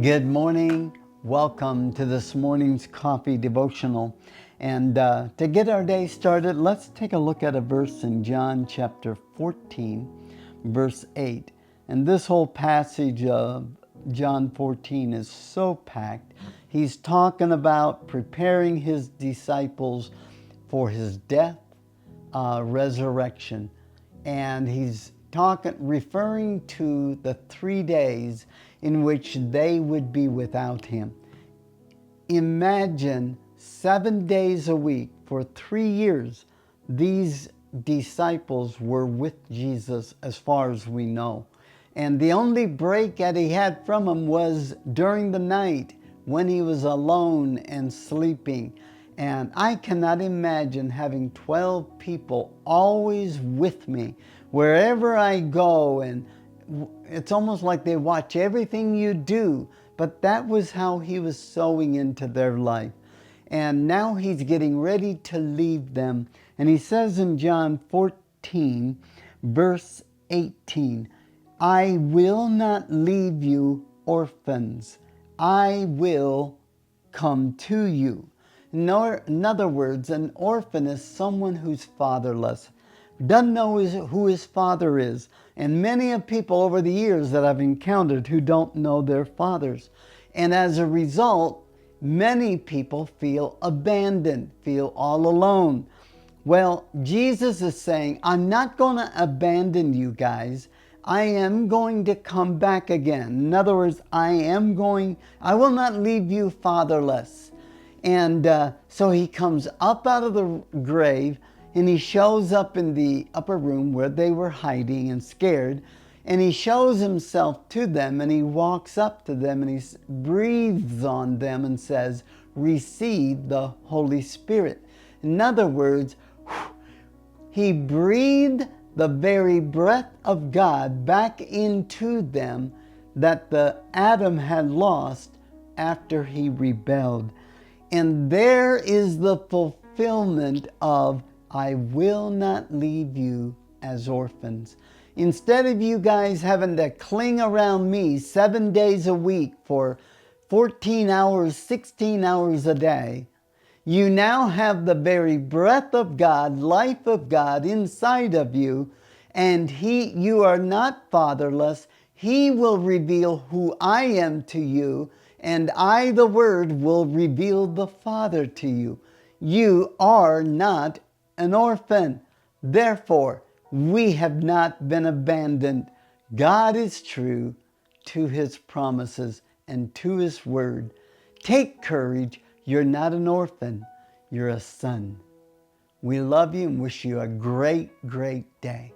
Good morning. Welcome to this morning's coffee devotional. And to get our day started, let's take a look at a verse in John chapter 14, verse 8. And this whole passage of John 14 is so packed. He's talking about preparing his disciples for his death, resurrection. And he's referring to the 3 days in which they would be without him. Imagine 7 days a week for 3 years, these disciples were with Jesus as far as we know. And the only break that he had from him was during the night when he was alone and sleeping. And I cannot imagine having 12 people always with me wherever I go, and it's almost like they watch everything you do. But that was how he was sowing into their life. And now he's getting ready to leave them. And he says in John 14, verse 18, I will not leave you orphans. I will come to you. In other words, an orphan is someone who's fatherless, doesn't know who his father is. And many of people over the years that I've encountered who don't know their fathers. And as a result, many people feel abandoned, feel all alone. Well, Jesus is saying, I'm not going to abandon you guys. I am going to come back again. In other words, I will not leave you fatherless. And so he comes up out of the grave, and he shows up in the upper room where they were hiding and scared. And he shows himself to them, and he walks up to them, and he breathes on them and says, receive the Holy Spirit. In other words, he breathed the very breath of God back into them that the Adam had lost after he rebelled. And there is the fulfillment of, I will not leave you as orphans. Instead of you guys having to cling around me 7 days a week for 14 hours, 16 hours a day, you now have the very breath of God, life of God inside of you, and you are not fatherless. He will reveal who I am to you, and I, the Word, will reveal the Father to you. You are not an orphan. Therefore, we have not been abandoned. God is true to His promises and to His Word. Take courage. You're not an orphan. You're a son. We love you and wish you a great, great day.